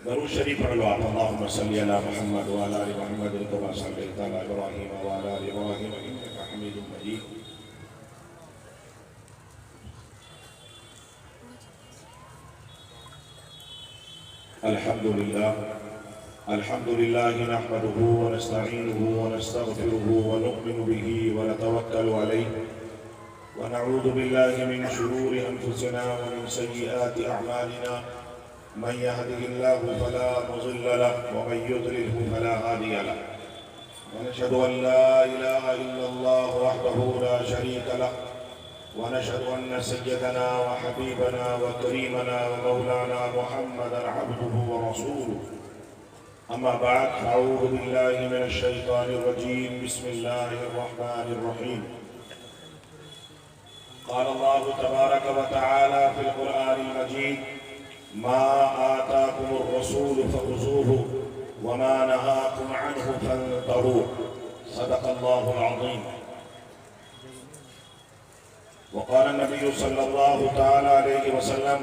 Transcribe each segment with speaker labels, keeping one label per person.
Speaker 1: درود شریف پڑھ لو آپ. اللہم صلی علی محمد وعلی آل محمد کما صلیت علی ابراہیم وعلی آل ابراہیم انک حمید مجید. الحمد لله نحمده ونستعينه ونستغفره ونؤمن به ونتوكل عليه ونعوذ بالله من شرور أنفسنا ومن سيئات أعمالنا من يهده الله فلا مضل له ومن يضلله فلا هادي له ونشهد أن لا إله إلا الله وحده لا شريك له ونشهد أن سيدنا وحبيبنا وكريمنا ومولانا محمدا عبده ورسوله. أما بعد فأعوذ بالله من الشيطان الرجيم. بسم الله الرحمن الرحيم. قال الله تبارك وتعالى في القرآن المجيد: ما آتاكم الرسول فخذوه وما نهاكم عنه فانتهوا. صدق الله العظيم. وقال النبي صلى الله تعالى عليه وسلم: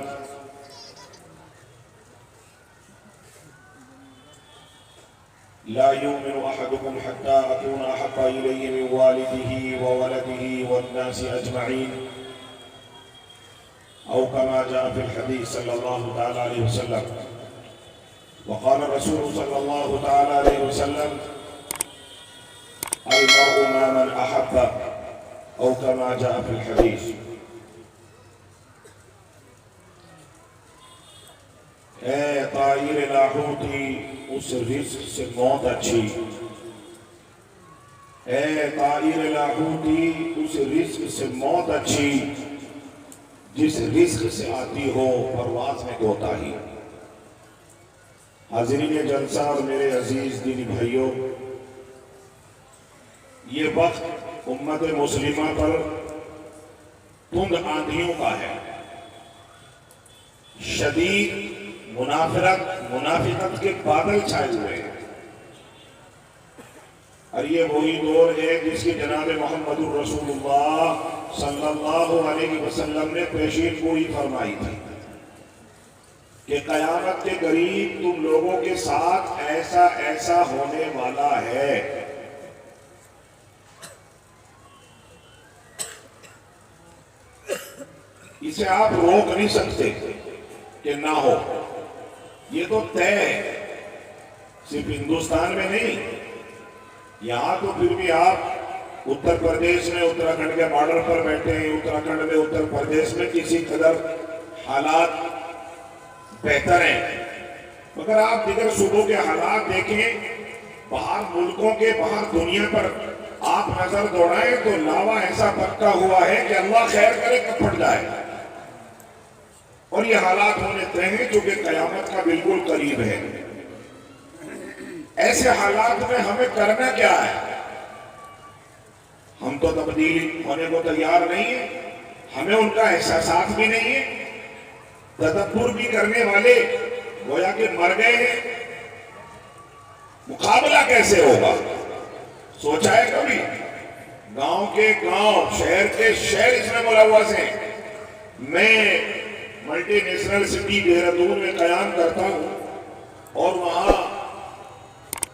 Speaker 1: لا يؤمن أحدكم حتى أكون أحب إليه من والده وولده والناس أجمعين، أو كما جاء في الحديث صلى الله تعالى عليه وسلم. وقال الرسول صلى الله تعالى عليه وسلم: المرء مع من أحب، أو كما جاء في الحديث. اے طائر لاہوتی اس رزق سے موت اچھی، اے طائر لاہوتی اس رزق سے موت اچھی جس رزق سے آتی ہو پرواز میں کوتاہی. حاضرین جلسہ اور میرے عزیز دینی بھائیوں، یہ وقت امت مسلمہ پر تند آندھیوں کا ہے. شدید منافقت کے بادل چھائے ہوئے ہیں، اور یہ وہی دور ہے جس کی جناب محمد الرسول اللہ صلی اللہ علیہ وسلم نے پیشین گوئی فرمائی تھی کہ قیامت کے قریب تم لوگوں کے ساتھ ایسا ایسا ہونے والا ہے اسے آپ روک نہیں سکتے کہ نہ ہو. یہ تو طے ہے، صرف ہندوستان میں نہیں. یہاں تو پھر بھی آپ اتر پردیش میں اتراکھنڈ کے بارڈر پر بیٹھے ہیں، اتراکھنڈ میں اتر پردیش میں کسی قدر حالات بہتر ہیں، مگر آپ دیگر صوبوں کے حالات دیکھیں، باہر ملکوں کے، باہر دنیا پر آپ نظر دوڑائیں تو لاوا ایسا پکا ہوا ہے کہ اللہ خیر کرے کہ پھٹ جائے. اور یہ حالات ہونے طے ہیں جو کہ قیامت کا بالکل قریب ہے. ایسے حالات میں ہمیں کرنا کیا ہے؟ ہم تو تبدیل ہونے کو تیار نہیں ہیں، ہمیں ان کا احساسات بھی نہیں ہے. تدبر بھی کرنے والے گویا کہ مر گئے ہیں. مقابلہ کیسے ہوگا؟ سوچا ہے کبھی؟ گاؤں کے گاؤں، شہر کے شہر اس میں ملوث ہیں. میں ملٹی نیشنل سٹی دہرادون میں قیام کرتا ہوں اور وہاں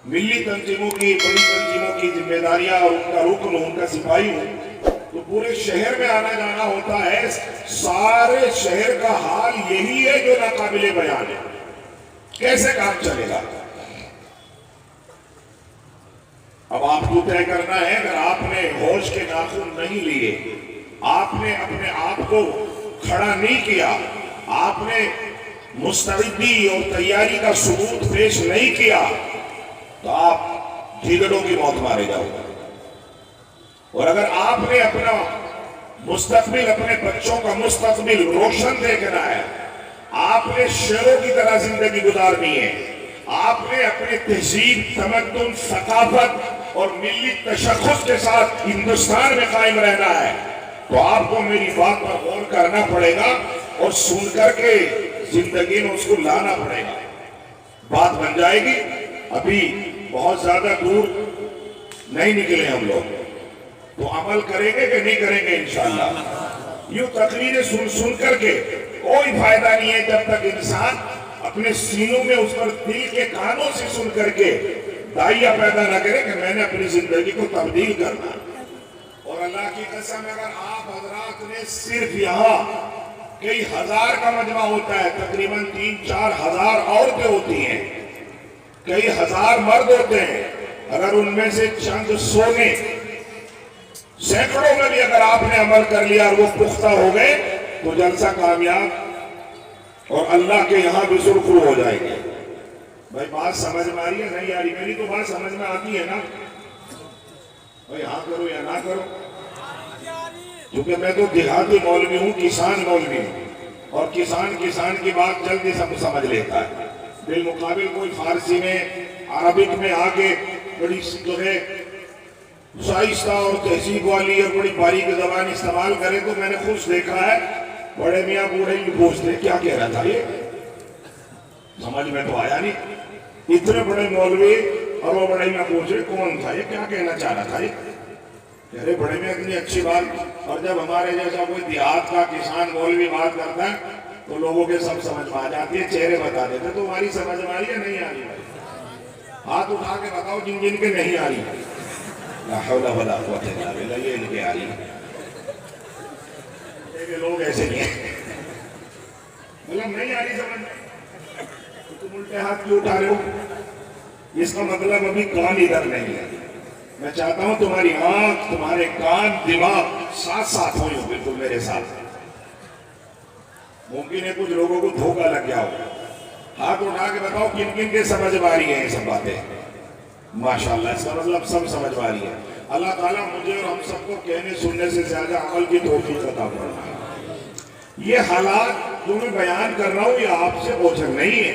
Speaker 1: ملی تنظیموں کی، بڑی تنظیموں کی ذمہ داریاں اور ان کا رکن، ان کا سپاہی ہوں تو پورے شہر میں آنا جانا ہوتا ہے. سارے شہر کا حال یہی ہے جو ناقابل بیان ہے. کیسے کام چلے گا؟ اب آپ کو طے کرنا ہے. اگر آپ نے ہوش کے ناخن نہیں لیے، آپ نے اپنے آپ کو کھڑا نہیں کیا، آپ نے مستعدی اور تیاری کا ثبوت پیش نہیں کیا تو آپ جھگڑوں کی موت مارے جاؤ گے. اور اگر آپ نے اپنا مستقبل، اپنے بچوں کا مستقبل روشن دیکھنا ہے، آپ نے شیروں کی طرح زندگی گزارنی ہے، آپ نے اپنے تہذیب، تمدن، ثقافت اور ملی تشخص کے ساتھ ہندوستان میں قائم رہنا ہے تو آپ کو میری بات پر غور کرنا پڑے گا اور سن کر کے زندگی میں اس کو لانا پڑے گا. بات بن جائے گی. ابھی بہت زیادہ دور نہیں نکلے ہم لوگ، تو عمل کریں گے کہ نہیں کریں گے انشاءاللہ. یوں تقریریں سن کر کے کوئی فائدہ نہیں ہے جب تک انسان اپنے سینوں میں اس پر دل کے کانوں سے سن کر کے دائیا پیدا نہ کرے کہ میں نے اپنی زندگی کو تبدیل کرنا. اور اللہ کی قسم اگر آپ حضرات نے صرف یہاں کئی ہزار کا مجمع ہوتا ہے، تقریباً 3-4 ہزار عورتیں ہوتی ہیں، کئی ہزار مرد ہوتے ہیں، اگر ان میں سے چند سونے سینکڑوں میں بھی اگر آپ نے عمل کر لیا اور وہ پختہ ہو گئے تو جلسہ کامیاب اور اللہ کے یہاں بھی سرخرو ہو جائے گے. بھائی بات سمجھ میں آ رہی ہے نہیں آ رہی؟ میری تو بات سمجھ میں آتی ہے نا؟ بھائی ہاں کرو یا نہ کرو. کیونکہ میں تو دیہاتی مولوی ہوں، کسان مولوی ہوں، اور کسان کی بات جلدی سمجھ لیتا ہے. بالمقابل کوئی فارسی میں عربک میں آگے بڑی جو ہے شائستہ اور تہذیب والی اور بڑی باریک زبان استعمال کرے تو میں نے خود دیکھا ہے بڑے میاں بوڑھے ہی پوچھتے کیا کہہ رہا تھا، یہ سمجھ میں تو آیا نہیں. اتنے بڑے مولوی اور وہ بڑے میاں پوچھ رہے کون تھا، یہ کیا کہنا چاہ رہا تھا، یہ کہہ رہے بڑے میاں اتنی اچھی بات. اور جب ہمارے جیسا کوئی دیہات کا کسان مولوی بات کرتا ہے تو لوگوں کے سب سمجھ میں آ جاتی ہے، چہرے بتا دیتے. تو ہماری سمجھ میں آ رہی ہے نہیں آ رہی؟ ہاتھ اٹھا کے بتاؤ جن جن کے نہیں آ رہی. لا حول ولا قوت الا باللہ. یہ ان کے آ رہی ہے، لوگ ایسے نہیں ہیں، مطلب نہیں آ رہی سمجھ میں. تم الٹے ہاتھ کیوں اٹھا رہے ہو؟ اس کا مطلب ابھی کان ادھر نہیں ہے. میں چاہتا ہوں تمہاری آنکھ، تمہارے کان، دماغ ساتھ ساتھ ہوئی ہو بالکل میرے ساتھ. ممکن ہے کچھ لوگوں کو دھوکہ لگ گیا ہو. ہاتھ اٹھا کے بتاؤ کن کن کے سمجھ میں آ رہی ہیں یہ سب باتیں. ماشاءاللہ اس کا مطلب سب سمجھ میں آ رہی ہے. اللہ تعالیٰ مجھے اور ہم سب کو کہنے سننے سے زیادہ عمل کی توفیق عطا فرمائے. یہ حالات جو میں بیان کر رہا ہوں یہ آپ سے اوجھل نہیں ہے،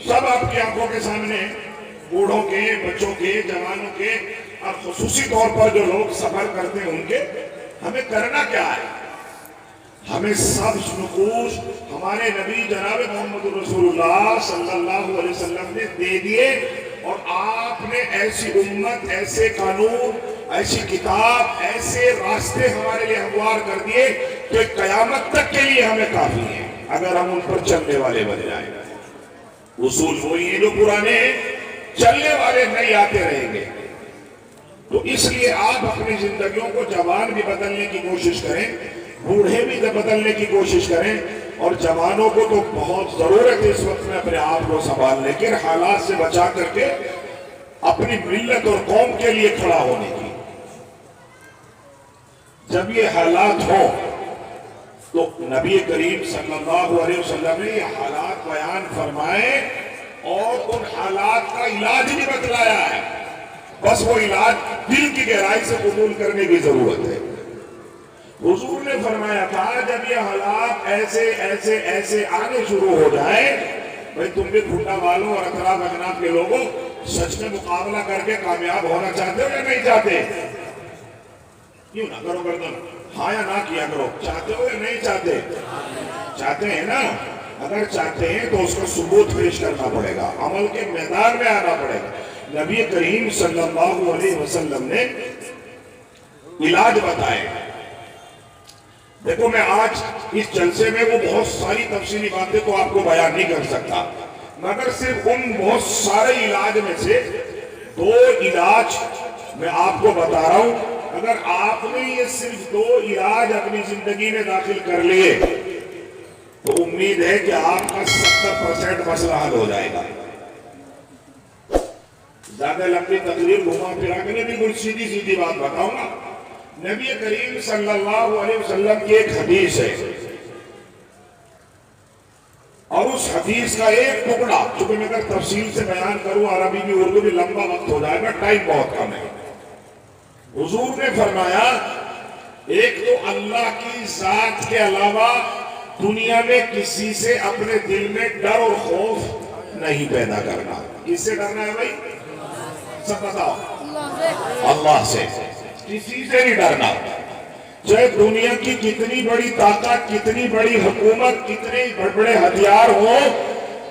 Speaker 1: سب آپ کی آنکھوں کے سامنے، بوڑھوں کے، بچوں کے، جوانوں کے، اور خصوصی طور پر جو لوگ سفر کرتے ہیں ان کے. ہمیں کرنا کیا ہے؟ ہمیں سب نقوش ہمارے نبی جناب محمد رسول اللہ صلی اللہ علیہ وسلم نے دے دیے، اور آپ نے ایسی امت، ایسے قانون، ایسی کتاب، ایسے راستے ہمارے لیے ہموار کر دیے کہ قیامت تک کے لیے ہمیں کافی ہیں اگر ہم ان پر چلنے والے بن جائیں. اصول وہی ہیں جو پرانے ہیں، چلنے والے نہیں آتے رہیں گے. تو اس لیے آپ اپنی زندگیوں کو جوان بھی بدلنے کی کوشش کریں، بوڑھے بھی بدلنے کی کوشش کریں، اور جوانوں کو تو بہت ضرورت ہے اس وقت میں اپنے آپ کو سنبھالنے کے، حالات سے بچا کر کے اپنی ملت اور قوم کے لیے کھڑا ہونے کی. جب یہ حالات ہوں تو نبی کریم صلی اللہ علیہ وسلم نے یہ حالات بیان فرمائے اور ان حالات کا علاج بھی بتلایا ہے. بس وہ علاج دل کی گہرائی سے قبول کرنے کی ضرورت ہے. حضور نے فرمایا تھا جب یہ حالات ایسے ایسے ایسے آنے شروع ہو جائیں، بھئی تم بھی بھٹا والوں اور اطراف اجناب کے لوگوں سچ میں مقابلہ کر کے کامیاب ہونا چاہتے ہو یا نہیں چاہتے؟ کیوں نہ کرو گردن، ہاں یا نہ کیا کرو. چاہتے ہو یا نہیں چاہتے؟ چاہتے ہیں نا؟ اگر چاہتے ہیں تو اس کو ثبوت پیش کرنا پڑے گا، عمل کے میدان میں آنا پڑے گا. نبی کریم صلی اللہ علیہ وسلم نے علاج بتائے. دیکھو میں آج اس جلسے میں وہ بہت ساری تفصیلی باتیں تو آپ کو بیان نہیں کر سکتا، مگر صرف ان بہت سارے علاج میں سے 2 علاج میں آپ کو بتا رہا ہوں. اگر آپ نے یہ صرف 2 علاج اپنی زندگی میں داخل کر لیے تو امید ہے کہ آپ کا 70% مسئلہ حل ہو جائے گا. زیادہ لمبی تقریر گھما پھرا کے نہیں، بالکل سیدھی سیدھی بات بتاؤں گا. نبی کریم صلی اللہ علیہ وسلم کی ایک حدیث ہے، اور اس حدیث کا ایک ٹکڑا، چونکہ میں اگر تفصیل سے بیان کروں عربی بھی اردو بھی لمبا وقت ہو جائے گا، ٹائم بہت کم ہے. حضور نے فرمایا ایک تو اللہ کی ذات کے علاوہ دنیا میں کسی سے اپنے دل میں ڈر اور خوف نہیں پیدا کرنا. کس سے ڈرنا ہے بھائی؟ سب بتاؤ. اللہ سے. کسی سے نہیں ڈرنا. چاہے دنیا کی کتنی بڑی طاقت، کتنی بڑی حکومت، کتنے بڑے ہتھیار ہو،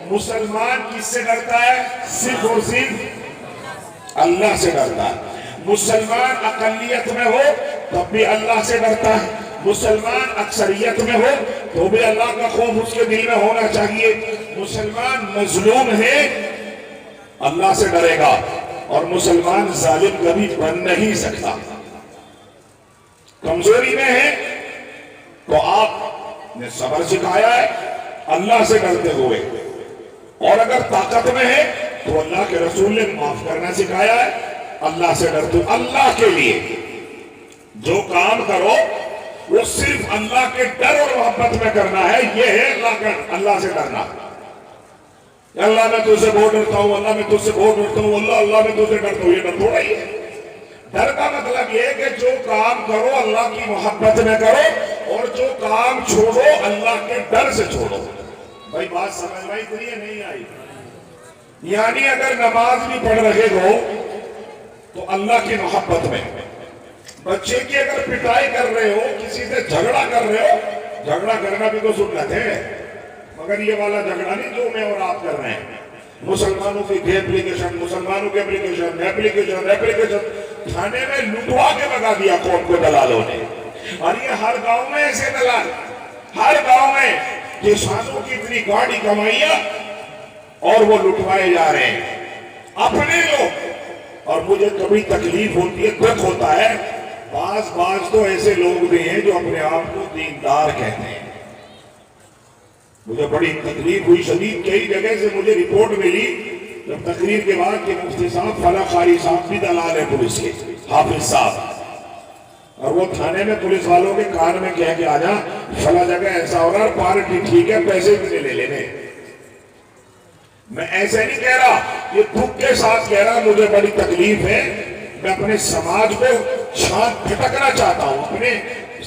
Speaker 1: مسلمان کس سے ڈرتا ہے؟ صرف اور صرف اللہ سے ڈرتا ہے. مسلمان اقلیت میں ہو تب بھی اللہ سے ڈرتا ہے، مسلمان اکثریت میں ہو تو بھی اللہ کا خوف اس کے دل میں ہونا چاہیے. مسلمان مظلوم ہے اللہ سے ڈرے گا، اور مسلمان ظالم کبھی بن نہیں سکتا. کمزوری میں ہے تو آپ نے صبر سکھایا ہے اللہ سے ڈرتے ہوئے، اور اگر طاقت میں ہے تو اللہ کے رسول نے معاف کرنا سکھایا ہے اللہ سے ڈرتے. اللہ کے لیے جو کام کرو وہ صرف اللہ کے ڈر اور محبت میں کرنا ہے. یہ ہے اللہ سے ڈرنا. اللہ میں تجھ سے بہت ڈرتا ہوں، اللہ میں تجھ سے بہت ڈرتا ہوں، اللہ میں تجھ سے ڈرتا ہوں، یہ ڈر تھوڑا ہی ہے. ڈر کا مطلب یہ ہے کہ جو کام کرو اللہ کی محبت میں کرو، اور جو کام چھوڑو اللہ کے ڈر سے چھوڑو. بھائی بات سمجھ میں اتنی ہے نہیں آئی؟ یعنی اگر نماز بھی پڑھ رہے ہو تو اللہ کی محبت میں، بچے کی اگر پٹائی کر رہے ہو، کسی سے جھگڑا کر رہے ہو، جھگڑا کرنا بھی تو سنت ہے، مگر یہ والا جھگڑا نہیں جو میں اور آپ کر رہے ہیں. مسلمانوں کی ایپلیکیشن، مسلمانوں کی ایپلیکیشن تھانے میں لٹوا کے لگا دیا قوم کو دلالوں نے. اور یہ ہر گاؤں میں ایسے دلال، ہر گاؤں میں کسانوں کی اتنی گاڑی کمائیاں اور وہ لٹوائے جا رہے ہیں اپنے لوگ. اور مجھے کبھی تکلیف ہوتی ہے، دکھ ہوتا ہے، بعض تو ایسے لوگ بھی ہیں جو اپنے آپ کو دیندار کہتے ہیں. مجھے بڑی تکلیف ہوئی شدید، کئی جگہ سے مجھے رپورٹ ملی جب تقریر کے بعد کہ مفتی صاحب فلاں قاری صاحب بھی دلال ہے پولیس کے، حافظ صاحب، اور وہ تھانے میں پولیس والوں کے کان میں کہہ کے آجا فلاں جگہ ایسا ہو رہا، پارٹی ٹھیک ہے، پیسے بھی لے لینے. میں ایسے نہیں کہہ رہا، یہ دکھ کے ساتھ کہہ رہا، مجھے بڑی تکلیف ہے. میں اپنے سماج کو چھانٹ پھٹکنا چاہتا ہوں، اپنے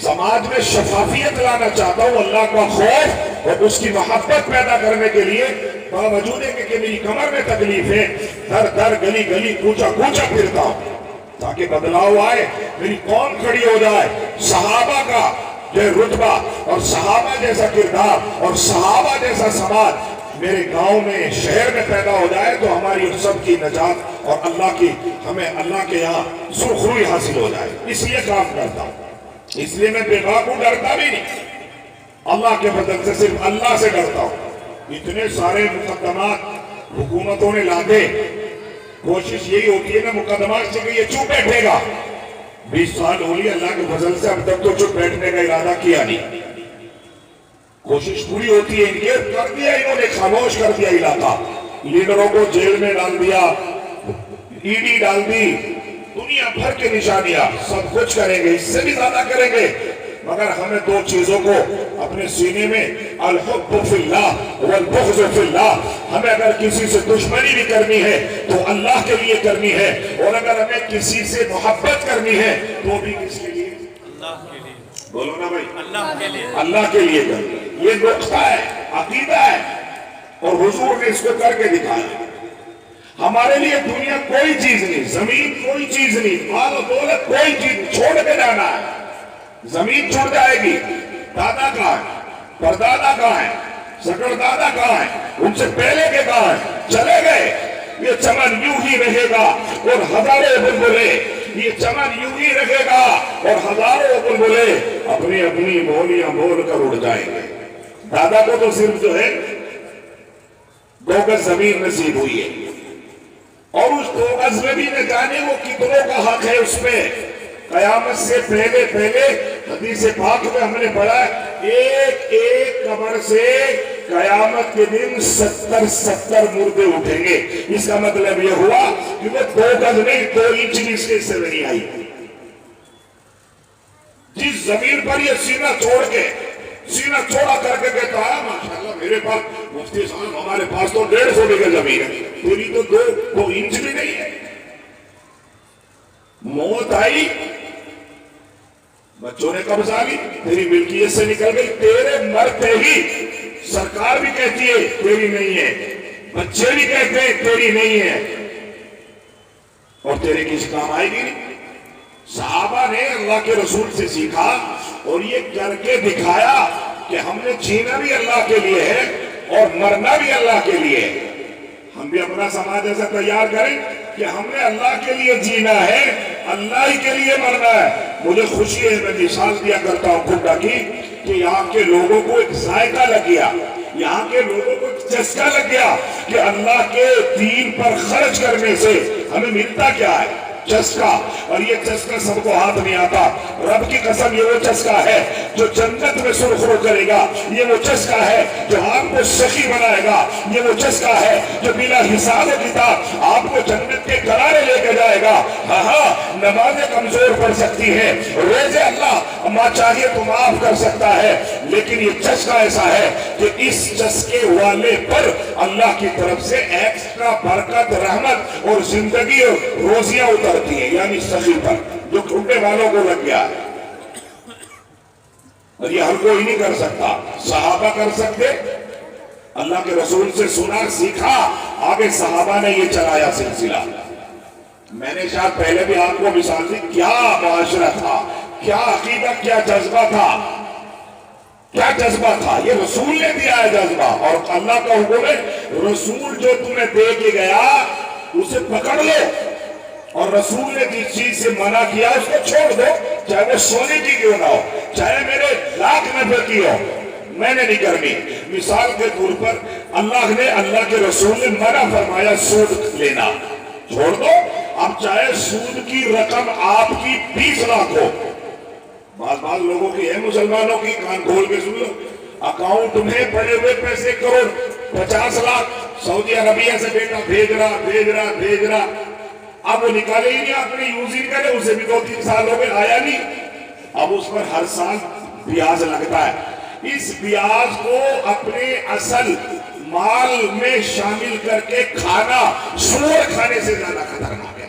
Speaker 1: سماج میں شفافیت لانا چاہتا ہوں، اللہ کا خوف اور اس کی محبت پیدا کرنے کے لیے. باوجود ہے کہ میری کمر میں تکلیف ہے، در در گلی گلی کوچا کوچا پھرتا ہوں تاکہ بدلاؤ آئے، میری قوم کھڑی ہو جائے، صحابہ کا جو رتبہ اور صحابہ جیسا کردار اور صحابہ جیسا سماج میرے گاؤں میں، شہر میں پیدا ہو جائے تو ہماری سب کی نجات اور ہمیں اللہ کے یہاں سرخروئی حاصل ہو جائے. اس لیے کام کرتا ہوں، اس لیے میں بے باکو ڈرتا بھی نہیں، اللہ کے فضل سے صرف اللہ سے ڈرتا ہوں. اتنے سارے مقدمات حکومتوں نے لاتے، کوشش یہی ہوتی ہے نا مقدمات سے کہ یہ چپ بیٹھے گا. 20 سال ہو لیے اللہ کے فضل سے اب تک تو چپ بیٹھنے کا ارادہ کیا نہیں. کوشش پوری ہوتی ہے، انگیز کر دیا انہوں نے، خاموش کر دیا علاقہ، لیڈروں کو جیل میں ڈال دیا، ای ڈی ڈال دی، دنیا بھر کے نشانیاں، سب کچھ کریں گے، اس سے بھی زیادہ کریں گے. مگر ہمیں دو چیزوں کو اپنے سینے میں، الحب فی اللہ والبغض فی اللہ، ہمیں اگر کسی سے دشمنی بھی کرنی ہے تو اللہ کے لیے کرنی ہے، اور اگر ہمیں کسی سے محبت کرنی ہے تو بھی کس کے لیے؟ اللہ کے لیے. بولو نا بھائی، اللہ کے لیے، اللہ کے لیے کرنی. یہ نقطہ ہے، عقیدہ ہے، اور حضور نے اس کو کر کے دکھایا. ہمارے لیے دنیا کوئی چیز نہیں، زمین کوئی چیز نہیں، مال و دولت کوئی چیز، چھوڑ کے جانا ہے. زمین چھوڑ جائے گی، دادا کہاں ہے، پردادا کہاں ہے، سکڑ دادا کہاں ہے، ان سے پہلے کے کہاں ہے، چلے گئے. یہ چمن یوں ہی رہے گا اور ہزاروں بلبلے، یہ چمن یوں ہی رہے گا اور ہزاروں بلبلے اپنی اپنی بولیاں بول کر اڑ جائیں گے. دادا کو تو صرف جو ہے 2 گز زمین نصیب ہوئی ہے، اور اس 2 گز میں بھی نہ جانے وہ کتنوں کا حق ہے اس پہ. قیامت سے پہلے حدیث پاک میں ہم نے پڑھا ایک ایک قبر سے قیامت کے دن 70 مردے اٹھیں گے. اس کا مطلب یہ ہوا کہ وہ 2 گز نہیں 2 انچ بھی اس کے حصے میں نہیں آئی. جس زمین پر یہ سینہ چھوڑا کر کے کہتا ہے ماشاءاللہ میرے پاس مفتی صاحب ہمارے پاس تو 150 بیگھہ زمین ہے، تیری تو 2 انچ بھی نہیں ہے. موت آئی، بچوں نے قبضہ لی، تیری ملکیت سے نکل گئی، تیرے مرتے ہی سرکار بھی کہتی ہے تیری نہیں ہے، بچے بھی کہتے ہیں تیری نہیں ہے، اور تیرے کسی کام آئے گی نہیں. صحابہ نے اللہ کے رسول سے سیکھا اور یہ کر کے دکھایا کہ ہم نے جینا بھی اللہ کے لیے ہے اور مرنا بھی اللہ کے لیے ہے. ہم بھی اپنا سماج ایسا تیار کریں کہ ہم نے اللہ کے لیے جینا ہے، اللہ ہی کے لیے مرنا ہے. مجھے خوشی ہے، میں مثال دیا کرتا ہوں کھنڈا کی، کہ یہاں کے لوگوں کو ایک ذائقہ لگ گیا، یہاں کے لوگوں کو ایک چسکا لگ گیا کہ اللہ کے دین پر خرچ کرنے سے ہمیں ملتا کیا ہے، چسکا۔ اور یہ چسکا سب کو ہاتھ نہیں آتا۔ رب کی قسم یہ وہ چسکا ہے جو جنت میں سرخرو کرے گا، یہ وہ چسکا ہے جو آپ کو سخی بنائے گا، یہ وہ چسکا ہے جو بلا حساب و کتاب آپ کو جنت کے کنارے لے کے جائے گا۔ ہاں نمازیں کمزور پڑ سکتی ہیں، روزے اللہ ماں چاہیے تو معاف کر سکتا ہے، لیکن یہ چسکا ایسا ہے کہ اس چسکے والے پر اللہ کی طرف سے ایکسٹرا برکت، رحمت اور زندگی اور روزیاں اترتی ہیں، یعنی سخی پر جو کھنڈے والوں کو لگ گیا ہے۔ اور یہ ہر کوئی نہیں کر سکتا، صحابہ کر سکتے، اللہ کے رسول سے سنا سیکھا، آگے صحابہ نے یہ چلایا سلسلہ۔ میں نے شاید پہلے بھی آپ کو مثال دی، کیا معاشرہ تھا، کیا عقیدہ، کیا جذبہ تھا، کیا جذبہ تھا، یہ رسول نے دیا ہے جذبہ، اور اللہ کا حکم ہے رسول جو تمہیں دے کے گیا اسے پکڑ لو، اور رسول نے جس چیز سے منع کیا اس کو چھوڑ دو، چاہے وہ سونے کی کیوں نہ ہو، چاہے میرے لاکھ نفر کی ہو، میں نے نہیں کرنی۔ مثال کے طور پر اللہ کے رسول نے منع فرمایا سود لینا، چھوڑ دو۔ اب چاہے سود کی رقم آپ کی 20 لاکھ ہو، بعض لوگوں کی ہے، مسلمانوں کی، کان کھول کے سن لو، اکاؤنٹ میں پڑے ہوئے پیسے کروڑ 50 لاکھ سعودی عربیہ سے بیٹا بھیج رہا، اب وہ نکالے ہی نہیں، اپنے یوز ہی کرے، اسے بھی 2-3 سال ہو گئے آیا نہیں، اب اس پر ہر سال بیاج لگتا ہے۔ اس بیاج کو اپنے اصل مال میں شامل کر کے کھانا سور کھانے سے زیادہ خطرناک ہے،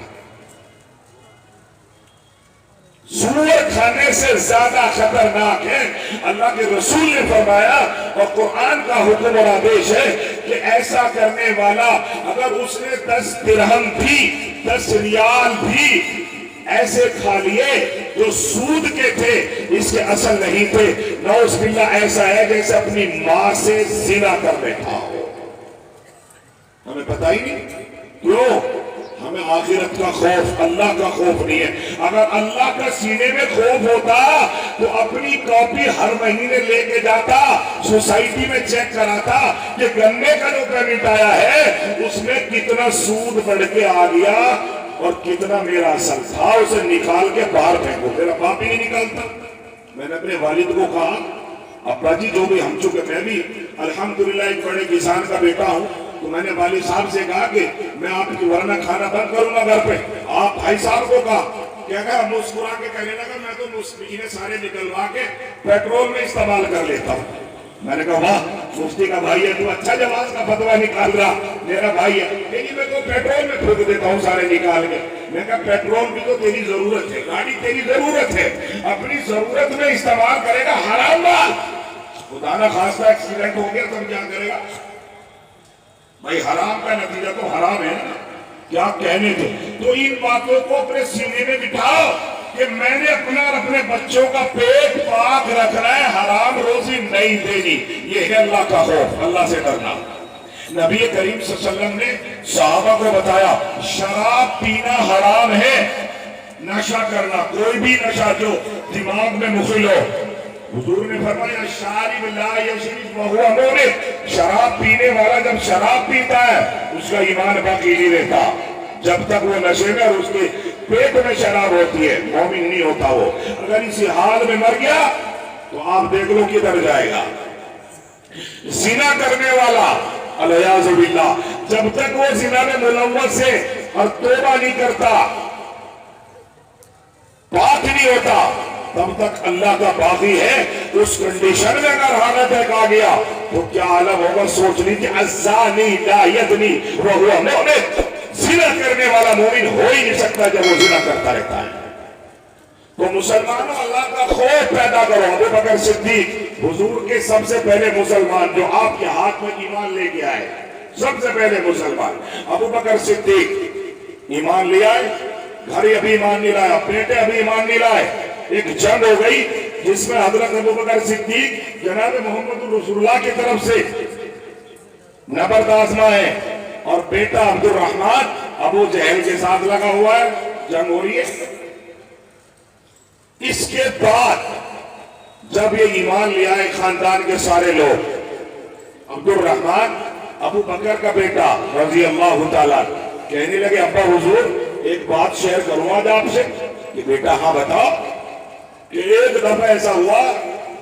Speaker 1: سور کھانے سے زیادہ خطرناک ہے۔ اللہ کے رسول نے فرمایا، اور قرآن کا حکم اور آدیش ہے کہ ایسا کرنے والا اگر اس نے 10 درہم بھی، 10 ریال بھی ایسے کھا لیے جو سود کے تھے، اس کے اصل نہیں تھے، نعوذ باللہ ایسا ہے جیسے اپنی ماں سے زنا کر بیٹھا ہو۔ ہمیں پتہ ہی نہیں کیوں، ہمیں آخرت کا خوف، اللہ کا خوف نہیں ہے۔ اگر اللہ کا سینے میں خوف ہوتا تو اپنی کاپی ہر مہینے لے کے جاتا، سوسائٹی میں چیک کراتا کہ گنے کا جو پیمنٹ آیا ہے اس میں کتنا سود بڑھ کے آ گیا اور کتنا میرا اصل تھا، اسے نکال کے باہر پھینکو۔ میرا باپ ہی نہیں نکالتا۔ میں نے اپنے والد کو کہا، ابا جی جو بھی ہم چکے، میں بھی الحمدللہ ایک بڑے کسان کا بیٹا ہوں، تو میں نے والد صاحب سے کہا کہ میں آپ کی ورنہ کھانا بند کروں گا گھر پہ۔ آپ بھائی صاحب کو کہا، کیا کہا، مسکرا کے کہنے لگا میں تو مسکرے سارے نکلوا کے پیٹرول میں استعمال کر لیتا ہوں۔ میں نے کہا واہ، مفتی کا بھائی ہے، تو اچھا جواز کا فتویٰ نکال رہا، میرا بھائی ہے، لیکن میں تو پیٹرول میں پھونک دیتا ہوں سارے نکال کے۔ میں کہا پیٹرول بھی تو تیری ضرورت ہے، گاڑی تیری ضرورت ہے، اپنی ضرورت میں استعمال کرے گا حرام مال، خدا نہ خواستہ ایکسیڈنٹ ہو گیا تب کیا کرے گا؟ بھائی حرام کا نتیجہ تو حرام ہے نا، کیا کہنے تھے۔ تو ان باتوں کو اپنے سینے میں بٹھاؤ کہ میں نے اپنا اور اپنے بچوں کا پیٹ پاک رکھنا ہے، حرام روزی نہیں دینی، یہ ہے اللہ کا خوف، اللہ سے ڈرنا۔ نبی کریم صلی اللہ علیہ وسلم نے صحابہ کو بتایا شراب پینا حرام ہے، نشہ کرنا، کوئی بھی نشہ جو دماغ میں مخل ہو۔ حضور نے فرمایا شارب لا یشرب وہو مؤمن، شراب پینے والا جب شراب پیتا ہے اس کا ایمان باقی نہیں رہتا، جب تک وہ نشے میں اور اس کے پیٹ میں شراب ہوتی ہے، مومن نہیں ہوتا وہ۔ اگر اسی حال میں مر گیا تو آپ دیکھ لو کدھر جائے گا۔ زنا کرنے والا الیاذ باللہ جب تک وہ زنا میں ملوث ہے اور توبہ نہیں کرتا، پاک نہیں ہوتا، تب تک اللہ کا باغی ہے۔ اس کنڈیشن میں اگر حالت ایک آ گیا تو کیا عالم ہوگا، سوچ لیجیے الزانی لا یزنی وہو مؤمن، زنا کرنے والا مومن ہو ہی نہیں سکتا جب وہ زنا کرتا رہتا ہے۔ تو مسلمانوں اللہ کا خوف پیدا کرو۔ ابو بکر صدیق حضور کے سب سے پہلے مسلمان جو آپ کے ہاتھ میں ایمان لے کے آئے، سب سے پہلے مسلمان ابو بکر صدیق ایمان لے آئے، گھر ابھی ایمان نہیں لایا، بیٹے ابھی ایمان نہیں لائے۔ ایک جنگ ہو گئی جس میں حضرت ابو بکر صدیق جناب محمد رسول اللہ کی طرف سے نبرد آزمائے اور بیٹا عبد الرحمن ابو جہل کے ساتھ لگا ہوا ہے، جنگ ہو رہی ہے۔ اس کے بعد جب یہ ایمان لے آئے خاندان کے سارے لوگ، عبد الرحمن ابو بکر کا بیٹا رضی اللہ تعالیٰ کہنے لگے ابا حضور ایک بات شیئر کروں آج آپ سے کہ بیٹا ہاں بتاؤ کہ ایک دفعہ ایسا ہوا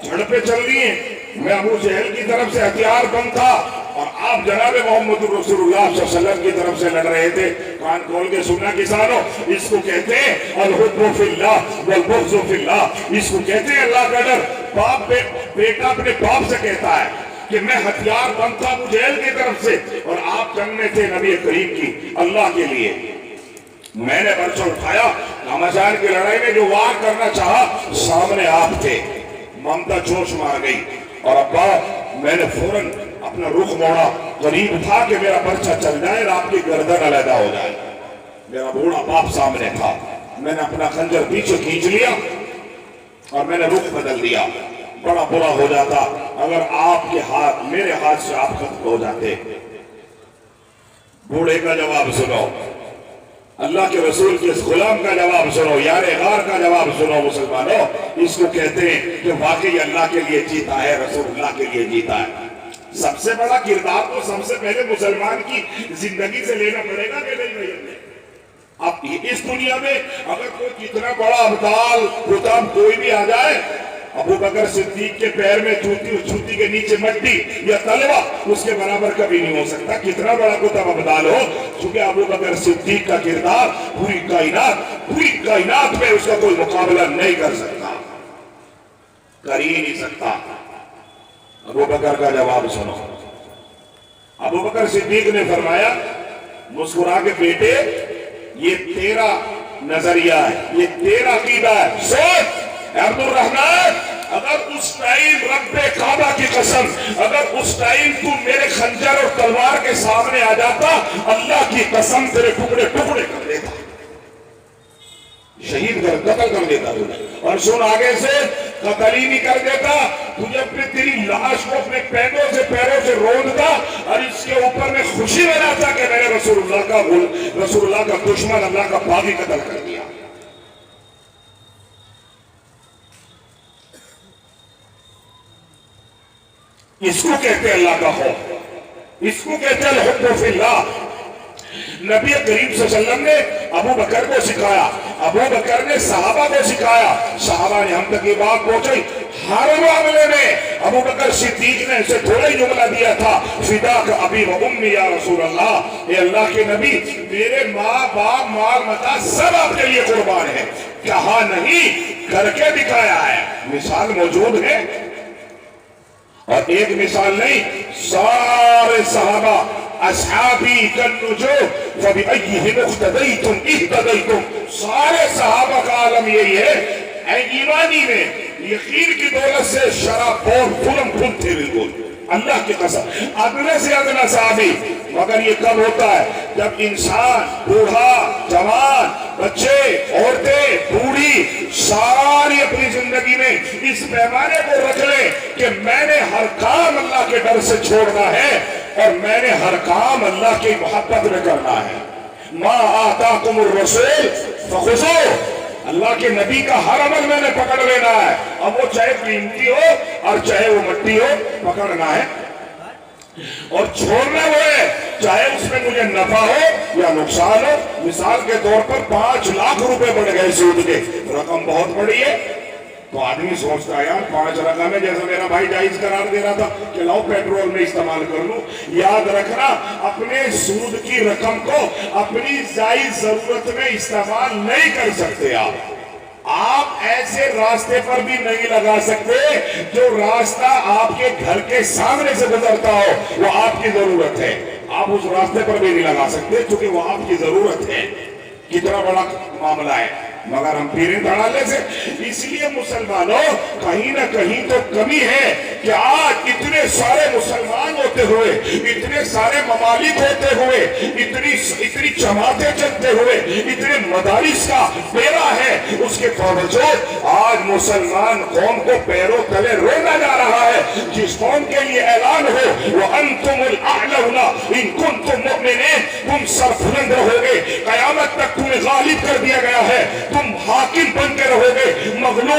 Speaker 1: جھڑپیں چل رہی ہیں، میں ابو جہل کی طرف سے ہتھیار بند تھا اور آپ جناب محمد رسول اللہ صلی اللہ علیہ وسلم کی طرف سے لڑ رہے تھے۔ کان کھول کے سننا کسانوں، اس کو کہتے ہیں الحب فی اللہ والبغض فی اللہ، اس کو کہتے ہیں اللہ کا ڈر۔ باپ بیٹا اپنے باپ سے کہتا ہے کہ میں ہتھیار بند تھا ابو جہل کی طرف سے اور آپ جنگ میں تھے نبی کریم کی اللہ کے لیے، میں نے برچہ اٹھایا، گھمسان کی لڑائی میں جو وار کرنا چاہا سامنے آپ تھے، ممتا جوش مار گئی اور ابا میں نے فوراً اپنا رخ موڑا، قریب تھا کہ میرا برچہ چل جائے اور آپ کی گردن علیحدہ ہو جائے، میرا بوڑھا باپ سامنے تھا، میں نے اپنا خنجر پیچھے کھینچ لیا اور میں نے رخ بدل دیا۔ بڑا برا ہو جاتا اگر آپ کے ہاتھ میرے ہاتھ سے آپ ختم ہو جاتے۔ بوڑھے کا جواب سنو، اللہ کے رسول کے اس غلام کا جواب سنو، یار غار کا جواب سنو مسلمانوں، اس کو کہتے ہیں کہ واقعی اللہ کے لیے جیتا ہے، رسول اللہ کے لیے جیتا ہے۔ سب سے بڑا کردار تو سب سے پہلے مسلمان کی زندگی سے لینا پڑے گا کہ نہیں بھائی؟ اب اس دنیا میں اگر کوئی کتنا بڑا ابدال خطاب کوئی بھی آ جائے، ابو بکر صدیق کے پیر میں جوتی کے نیچے مٹی یا تلوا اس کے برابر کبھی نہیں ہو سکتا، کتنا بڑا کتب ابدال ہو، چونکہ ابو بکر صدیق کا کردار پوری کائنات میں اس کا کوئی مقابلہ نہیں کر سکتا، کر ہی نہیں سکتا۔ ابو بکر کا جواب سنو، ابو بکر صدیق نے فرمایا مسکرا کے بیٹے یہ تیرا نظریہ ہے، یہ تیرا عقیدہ ہے، سوچ عبد الرحمن، اگر اس ٹائم رب کعبہ کی قسم اگر اس ٹائم تو میرے خنجر اور تلوار کے سامنے آ جاتا اللہ کی قسم تیرے ٹکڑے ٹکڑے کر دیتا، شہید قتل کر دیتا تجھے، اور سن آگے سے قتل ہی نہیں کر دیتا، تجھے اپنے تیری لاش کو اپنے پیروں سے روندتا اور اس کے اوپر میں خوشی مناتا کہ میں نے رسول اللہ کا دشمن اللہ کا باغی قتل کر دیا۔ اس کو کہتے ہیں اللہ کا خوف، اس کو کہتے ہیں الحب فی اللہ۔ نبی کریم صلی اللہ علیہ وسلم نے ابو بکر کو سکھایا، ابو بکر نے صحابہ کو سکھایا، صحابہ نے ہم تک یہ بات پہنچائی۔ ہر معاملے میں ابو بکر صدیق نے اسے تھوڑا ہی جملہ دیا تھا، فداک ابی و امی یا رسول اللہ، اے اللہ کے نبی میرے ماں باپ مال متا سب آپ کے لیے قربان ہے، کہا نہیں کر کے دکھایا ہے، مثال موجود ہے۔ اور ایک مثال نہیں، سارے صحابہ اصحابی کالنجوم فبأیہم اقتدیتم اہتدیتم، سارے صحابہ کا عالم یہی ہے، اے ایمانی میں یقین کی دولت سے شراب اور پھلم پھل تھے بالکل، اللہ کی قسم ادنى سے ادنى صحابی۔ مگر یہ کب ہوتا ہے جب انسان بوڑھا جوان بچے عورتیں بوڑھی ساری اپنی زندگی میں اس پیمانے کو رکھ لے کہ میں نے ہر کام اللہ کے ڈر سے چھوڑنا ہے اور میں نے ہر کام اللہ کی محبت میں کرنا ہے۔ ما آتاکم الرسول فخذوہ، اللہ کے نبی کا ہر عمل میں نے پکڑ لینا ہے، اب وہ چاہے قیمتی ہو اور چاہے وہ مٹی ہو، پکڑنا ہے اور چھوڑنا وہ ہے، چاہے اس میں مجھے نفع ہو یا نقصان ہو۔ مثال کے طور پر 5 لاکھ روپے بڑھ گئے سود کے، رقم بہت بڑی ہے، تو آدمی سوچتا ہے یار 5 رقم ہے، جیسا میرا بھائی جائز قرار دے رہا تھا کہ لاؤ پیٹرول میں استعمال کر لوں۔ یاد رکھنا اپنے سود کی رقم کو اپنی جائز ضرورت میں استعمال نہیں کر سکتے، آپ ایسے راستے پر بھی نہیں لگا سکتے جو راستہ آپ کے گھر کے سامنے سے گزرتا ہو، وہ آپ کی ضرورت ہے، آپ اس راستے پر بھی نہیں لگا سکتے کیونکہ وہ آپ کی ضرورت ہے۔ کتنا بڑا معاملہ ہے، مگر ہم پیریں دھڑالے سے۔ اس لیے مسلمانوں کہیں نہ کہیں تو کمی ہے کہ آج اتنے سارے مسلمان ہوتے ہوئے، اتنے سارے ممالک ہوتے ہوئے، اتنی جماعتیں چلتے ہوئے، اتنے مدارس کا بیڑا ہے، اس کے باوجود آج مسلمان قوم کو پیروں تلے رونا جا رہا ہے۔ جس قوم کے لیے اعلان ہو وَأَنْتُمُ الْأَعْلَوْنَ إِن كُنْتُم مُؤْمِنِينَ، تم سربلند رہو گے، قیامت تک تمہیں غالب کر دیا گیا ہے، تم حاکم بن کے رہو گے، مغلوب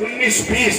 Speaker 1: 19, 20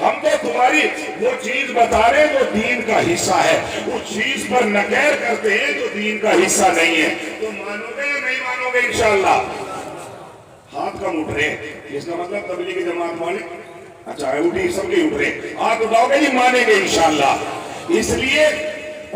Speaker 1: ہم تو تمہاری وہ چیز بتا رہے ہیں جو دین کا حصہ ہے، اس چیز پر نکیر کرتے ہیں جو دین کا حصہ نہیں ہے۔ تو مانو گے یا نہیں مانو گے انشاءاللہ؟ ہاتھ کم اٹھ رہے ہیں، اس کا مطلب تبلیغی جماعت مانے؟ اچھا اٹھی سب کے اٹھ رہے، ہاتھ اٹھاؤ گے جی مانیں گے انشاءاللہ۔ اس لیے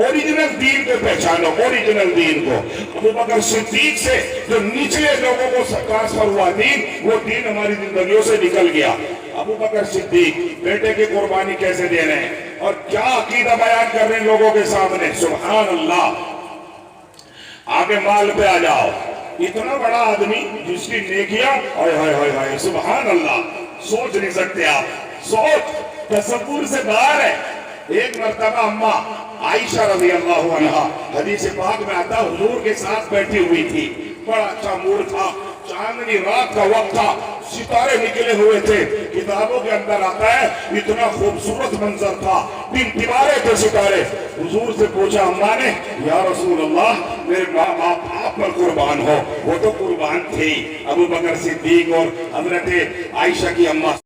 Speaker 1: اوریجنل دین کو پہچانو، اوریجنل دین کو۔ ابو بکر صدیق سے جو نچلے لوگوں کو ٹرانسفر ہوا دین، وہ دین ہماری زندگیوں سے نکل گیا۔ ابو بکر صدیق بیٹے کی قربانی کیسے دے رہے ہیں اور کیا عقیدہ بیان کر رہے ہیں لوگوں کے سامنے، سبحان اللہ۔ آگے مال پہ آ جاؤ، اتنا بڑا آدمی جس کی نیکیاں ہائے سبحان اللہ سوچ نہیں سکتے آپ، سوچ تصور سے باہر ہے۔ ایک مرتبہ اماں عائشہ رضی اللہ عنہا، حدیث پاک میں آتا حضور کے ساتھ بیٹھی ہوئی تھی، بڑا اچھا موڈ تھا، چاندنی رات کا وقت تھا، ستارے نکلے ہوئے تھے، کتابوں کے اندر آتا ہے اتنا خوبصورت منظر تھا، ٹمٹمارے تھے ستارے۔ حضور سے پوچھا اماں نے، یا رسول اللہ میرے ماں باپ آپ پر قربان ہو، وہ تو قربان تھے۔ ابو بکر صدیق اور حضرت عائشہ کی اماں